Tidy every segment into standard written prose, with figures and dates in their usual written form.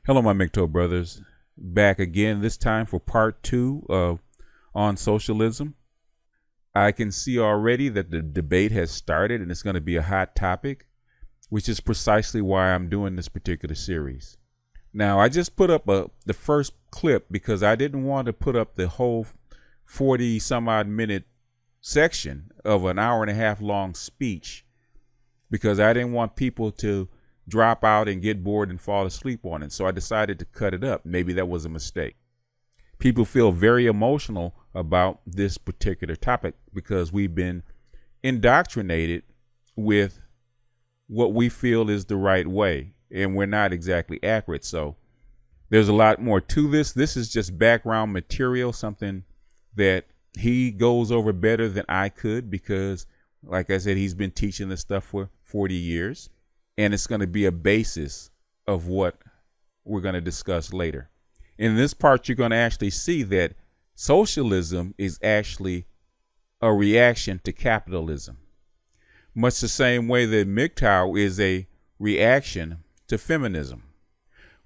Hello, my MGTOW brothers. Back again, this time for part 2 of On Socialism. I can see already that the debate has started and it's going to be a hot topic, which is precisely why I'm doing this particular series. Now, I just put up the first clip because I didn't want to put up the whole 40 some odd minute section of an hour and a half long speech because I didn't want people to drop out and get bored and fall asleep on it. So I decided to cut it up. Maybe that was a mistake. People feel very emotional about this particular topic because we've been indoctrinated with what we feel is the right way, and we're not exactly accurate. So there's a lot more to this. This is just background material, something that he goes over better than I could because, like I said, he's been teaching this stuff for 40 years. And it's going to be a basis of what we're going to discuss later. In this part, you're going to actually see that socialism is actually a reaction to capitalism, much the same way that MGTOW is a reaction to feminism.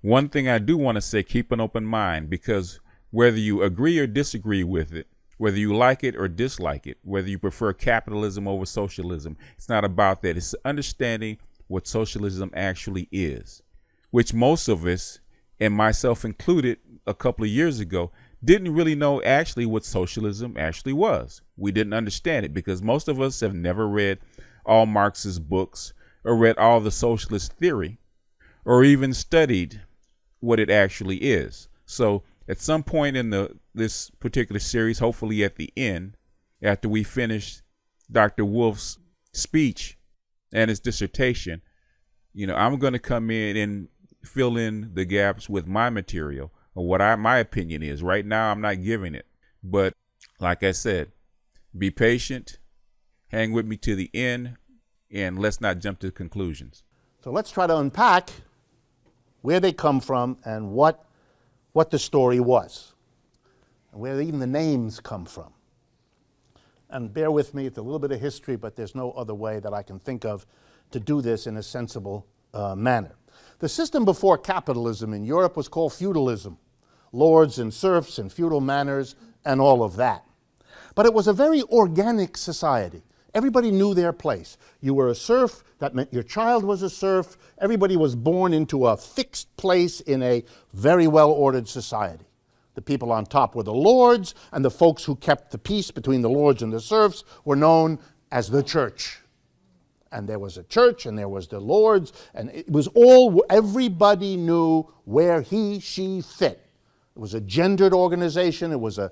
One thing I do want to say, keep an open mind, because whether you agree or disagree with it, whether you like it or dislike it, whether you prefer capitalism over socialism, it's not about that. It's understanding what socialism actually is, which most of us, and myself included a couple of years ago, didn't really know actually what socialism actually was. We didn't understand it because most of us have never read all Marx's books or read all the socialist theory or even studied what it actually is. So at some point in this particular series, hopefully at the end, after we finish Dr. Wolff's speech and his dissertation, I'm going to come in and fill in the gaps with my material or what my opinion is. Right now, I'm not giving it. But like I said, be patient, hang with me to the end, and let's not jump to conclusions. So let's try to unpack where they come from and what the story was, and where even the names come from. And bear with me, it's a little bit of history, but there's no other way that I can think of to do this in a sensible manner. The system before capitalism in Europe was called feudalism, lords and serfs and feudal manners and all of that. But it was a very organic society. Everybody knew their place. You were a serf, that meant your child was a serf. Everybody was born into a fixed place in a very well-ordered society. The people on top were the lords, and the folks who kept the peace between the lords and the serfs were known as the church. And there was a church, and there was the lords, and it was all, everybody knew where he, she fit. It was a gendered organization, it was a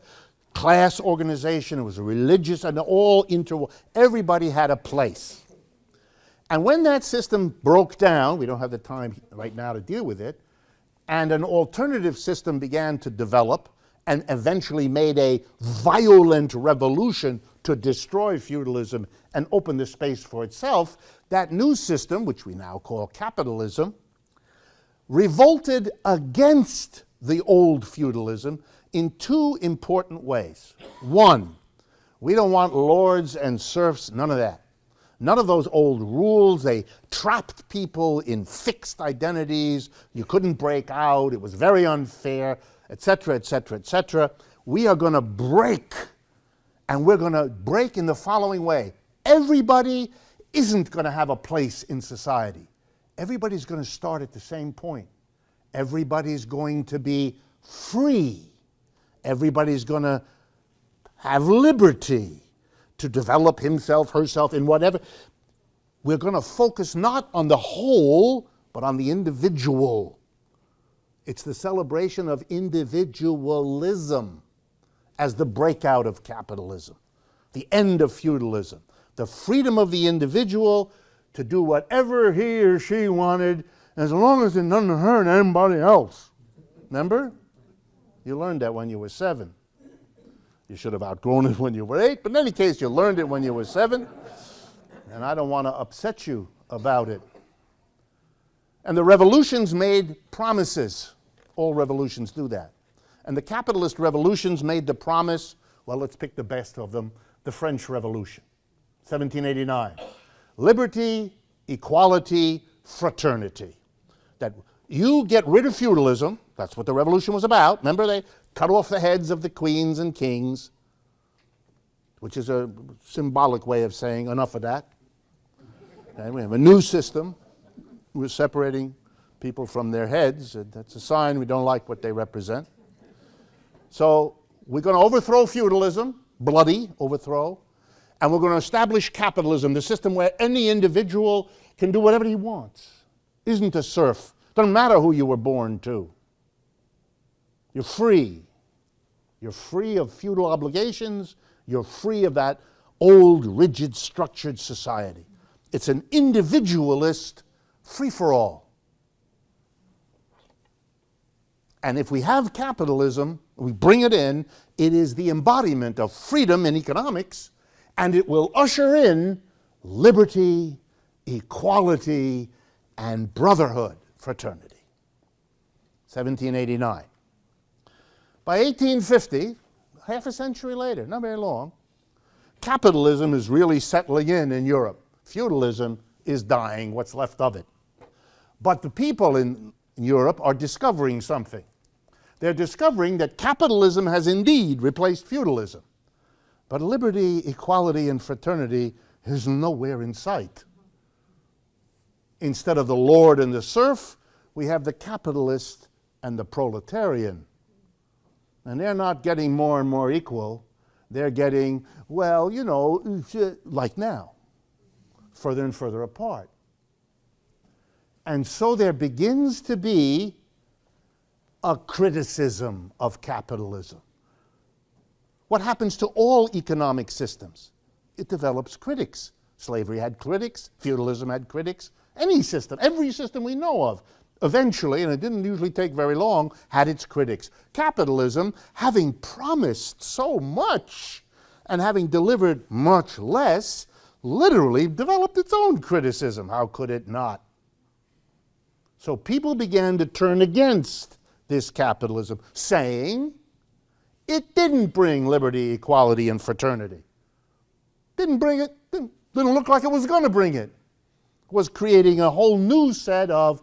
class organization, it was a religious, and everybody had a place. And when that system broke down, we don't have the time right now to deal with it, and an alternative system began to develop and eventually made a violent revolution to destroy feudalism and open the space for itself, that new system, which we now call capitalism, revolted against the old feudalism in two important ways. One, we don't want lords and serfs, none of that. None of those old rules. They trapped people in fixed identities. You couldn't break out. It was very unfair, etc., etc., etc. We are going to break, and we're going to break in the following way. Everybody isn't going to have a place in society. Everybody's going to start at the same point. Everybody's going to be free. Everybody's going to have liberty to develop himself, herself, in whatever. We're going to focus not on the whole, but on the individual. It's the celebration of individualism as the breakout of capitalism, the end of feudalism, the freedom of the individual to do whatever he or she wanted, as long as it doesn't hurt anybody else. Remember? You learned that when you were 7. You should have outgrown it when you were 8, but in any case, you learned it when you were 7, and I don't want to upset you about it. And the revolutions made promises. All revolutions do that. And the capitalist revolutions made the promise, well, let's pick the best of them, the French Revolution, 1789. Liberty, equality, fraternity. That you get rid of feudalism. That's what the revolution was about. Remember, they cut off the heads of the queens and kings, which is a symbolic way of saying enough of that. And we have a new system. We're separating people from their heads. And that's a sign we don't like what they represent. So we're going to overthrow feudalism, bloody overthrow, and we're going to establish capitalism, the system where any individual can do whatever he wants. Isn't a serf. Doesn't matter who you were born to. You're free. You're free of feudal obligations. You're free of that old, rigid, structured society. It's an individualist free-for-all. And if we have capitalism, we bring it in, it is the embodiment of freedom in economics, and it will usher in liberty, equality, and brotherhood, fraternity. 1789. By 1850, half a century later, not very long, capitalism is really settling in Europe. Feudalism is dying, what's left of it. But the people in Europe are discovering something. They're discovering that capitalism has indeed replaced feudalism. But liberty, equality, and fraternity is nowhere in sight. Instead of the lord and the serf, we have the capitalist and the proletarian. And they're not getting more and more equal. They're getting, well, you know, like now, further and further apart. And so there begins to be a criticism of capitalism. What happens to all economic systems? It develops critics. Slavery had critics, feudalism had critics, any system, every system we know of, eventually, and it didn't usually take very long, had its critics. Capitalism, having promised so much and having delivered much less, literally developed its own criticism. How could it not? So people began to turn against this capitalism, saying it didn't bring liberty, equality, and fraternity. Didn't bring it, didn't look like it was going to bring it. It was creating a whole new set of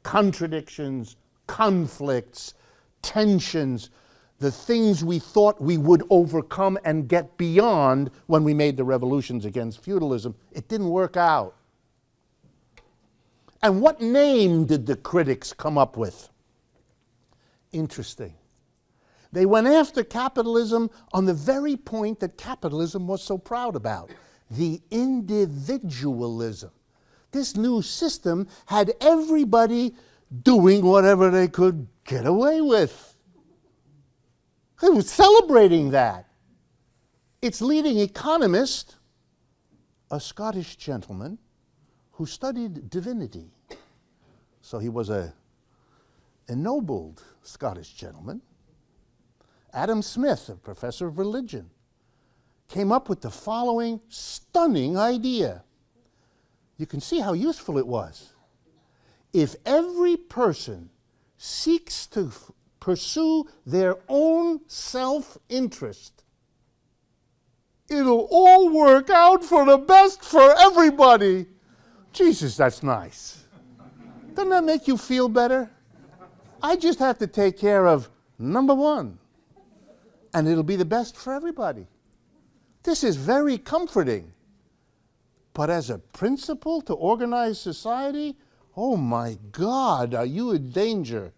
contradictions, conflicts, tensions, the things we thought we would overcome and get beyond when we made the revolutions against feudalism. It didn't work out. And what name did the critics come up with? Interesting. They went after capitalism on the very point that capitalism was so proud about, the individualism. This new system had everybody doing whatever they could get away with. It was celebrating that. Its leading economist, a Scottish gentleman who studied divinity. So he was a ennobled Scottish gentleman. Adam Smith, a professor of religion, came up with the following stunning idea. You can see how useful it was. If every person seeks to pursue their own self-interest, it'll all work out for the best for everybody. Jesus, that's nice. Doesn't that make you feel better? I just have to take care of number one, and it'll be the best for everybody. This is very comforting. But as a principle to organize society, oh my God, are you in danger?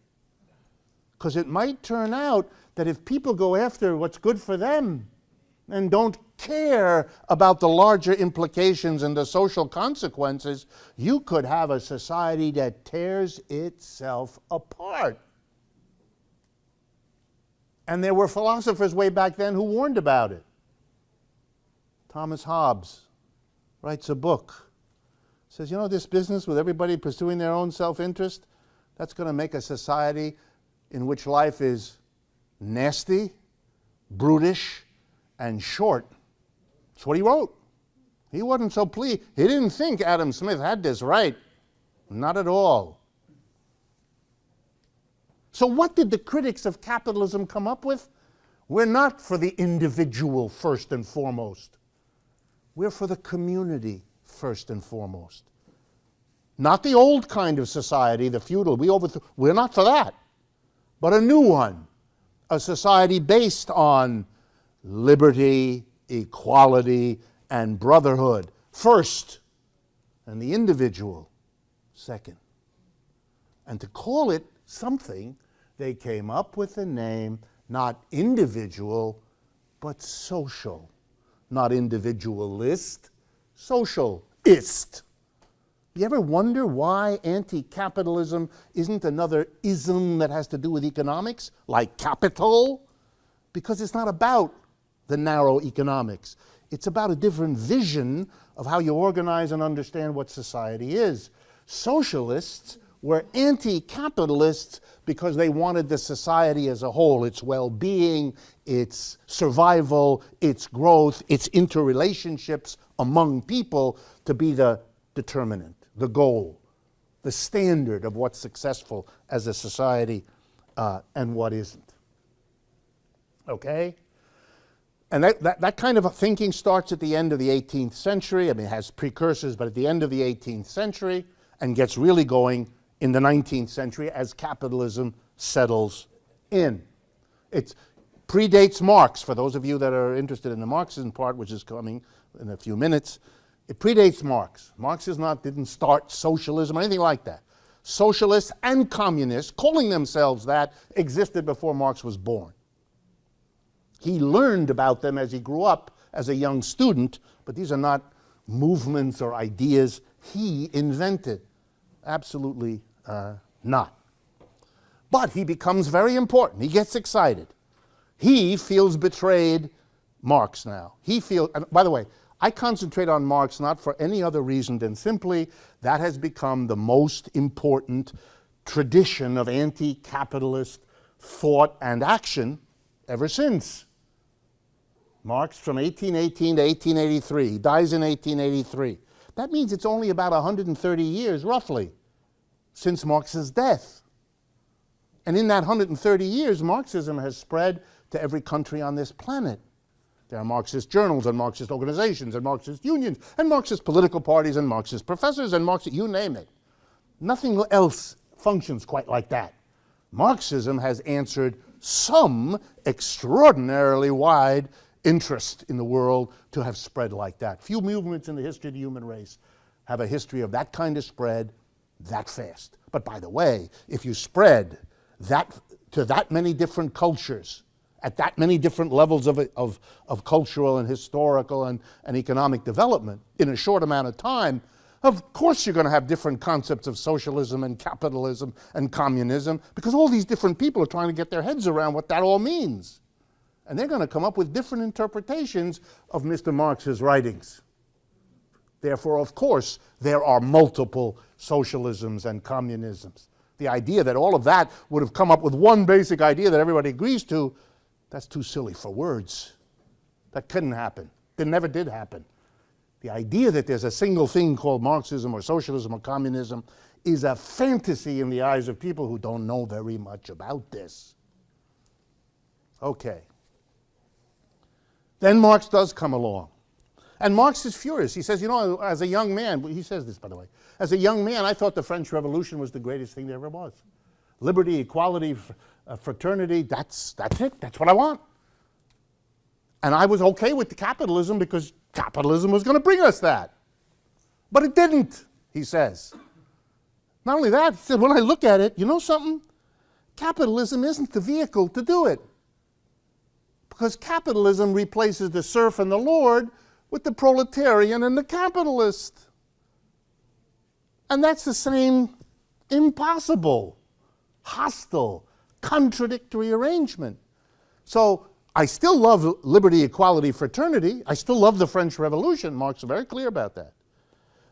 Because it might turn out that if people go after what's good for them and don't care about the larger implications and the social consequences, you could have a society that tears itself apart. And there were philosophers way back then who warned about it. Thomas Hobbes writes a book, says, you know, this business with everybody pursuing their own self-interest, that's going to make a society in which life is nasty, brutish, and short. That's what he wrote. He wasn't so pleased. He didn't think Adam Smith had this right. Not at all. So what did the critics of capitalism come up with? We're not for the individual first and foremost. We're for the community first and foremost. Not the old kind of society, the feudal. We're not for that. But a new one. A society based on liberty, equality, and brotherhood first, and the individual second. And to call it something, they came up with the name not individual, but social. Not individualist, socialist. You ever wonder why anti-capitalism isn't another ism that has to do with economics, like capital? Because it's not about the narrow economics. It's about a different vision of how you organize and understand what society is. Socialists were anti-capitalists because they wanted the society as a whole, its well-being, its survival, its growth, its interrelationships among people to be the determinant, the goal, the standard of what's successful as a society and what isn't. Okay? And that kind of thinking starts at the end of the 18th century. I mean, it has precursors, but at the end of the 18th century, and gets really going in the 19th century as capitalism settles in. It predates Marx, for those of you that are interested in the Marxism part, which is coming in a few minutes. It predates Marx. Marx didn't start socialism or anything like that. Socialists and communists, calling themselves that, existed before Marx was born. He learned about them as he grew up as a young student, but these are not movements or ideas he invented. Absolutely not. But he becomes very important. He gets excited. He feels betrayed. Marx now. And by the way, I concentrate on Marx not for any other reason than simply that has become the most important tradition of anti-capitalist thought and action ever since. Marx from 1818 to 1883. He dies in 1883. That means it's only about 130 years, roughly, since Marx's death. And in that 130 years, Marxism has spread to every country on this planet. There are Marxist journals and Marxist organizations and Marxist unions and Marxist political parties and Marxist professors and Marxist, you name it. Nothing else functions quite like that. Marxism has answered some extraordinarily wide interest in the world to have spread like that. Few movements in the history of the human race have a history of that kind of spread that fast. But by the way, if you spread that to that many different cultures, at that many different levels of cultural and historical and economic development in a short amount of time, of course you're going to have different concepts of socialism and capitalism and communism, because all these different people are trying to get their heads around what that all means. And they're going to come up with different interpretations of Mr. Marx's writings. Therefore, of course, there are multiple socialisms and communisms. The idea that all of that would have come up with one basic idea that everybody agrees to, that's too silly for words. That couldn't happen. It never did happen. The idea that there's a single thing called Marxism or socialism or communism is a fantasy in the eyes of people who don't know very much about this. Okay. Then Marx does come along. And Marx is furious. He says, you know, as a young man, he says this, by the way, as a young man, I thought the French Revolution was the greatest thing there ever was. Liberty, equality, fraternity, that's it. That's what I want. And I was okay with the capitalism because capitalism was going to bring us that. But it didn't, he says. Not only that, he said, when I look at it, you know something? Capitalism isn't the vehicle to do it. Because capitalism replaces the serf and the lord with the proletarian and the capitalist. And that's the same impossible, hostile, contradictory arrangement. So I still love liberty, equality, fraternity. I still love the French Revolution. Marx is very clear about that.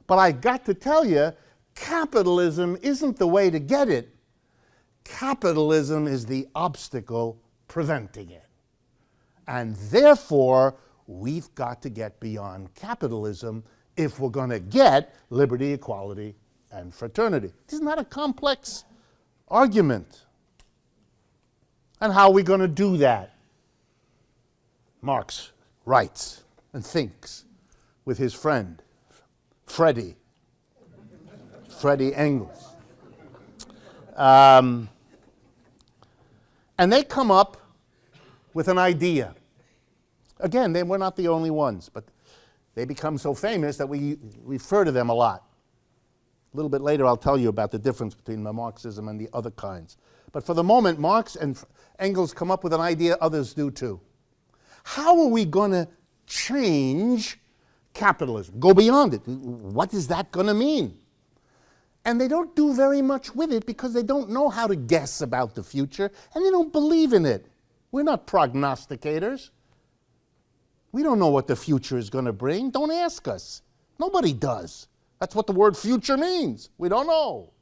But I got to tell you, capitalism isn't the way to get it. Capitalism is the obstacle preventing it. And therefore, we've got to get beyond capitalism if we're going to get liberty, equality, and fraternity. Isn't that a complex argument? And how are we going to do that? Marx writes and thinks with his friend, Freddie Freddie Engels. And they come up with an idea. Again, they were not the only ones, but they become so famous that we refer to them a lot. A little bit later, I'll tell you about the difference between the Marxism and the other kinds. But for the moment, Marx and Engels come up with an idea, others do too. How are we going to change capitalism? Go beyond it. What is that going to mean? And they don't do very much with it because they don't know how to guess about the future, and they don't believe in it. We're not prognosticators. We don't know what the future is going to bring. Don't ask us. Nobody does. That's what the word future means. We don't know.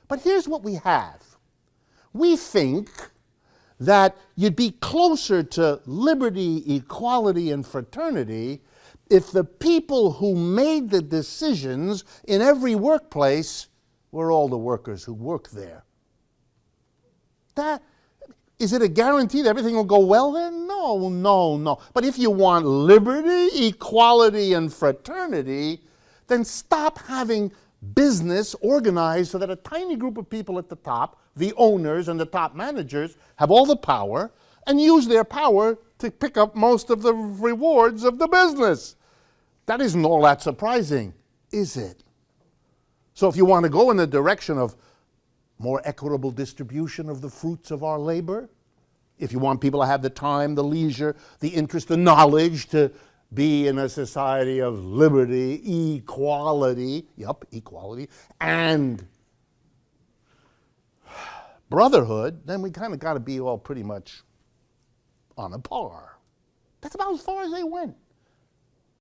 But here's what we have. We think that you'd be closer to liberty, equality, and fraternity if the people who made the decisions in every workplace were all the workers who work there. Is it a guarantee that everything will go well then? No, no, no. But if you want liberty, equality, and fraternity, then stop having business organized so that a tiny group of people at the top, the owners and the top managers, have all the power and use their power to pick up most of the rewards of the business. That isn't all that surprising, is it? So if you want to go in the direction of more equitable distribution of the fruits of our labor, if you want people to have the time, the leisure, the interest, the knowledge to be in a society of liberty, equality, equality, and brotherhood, then we kind of got to be all pretty much on a par. That's about as far as they went.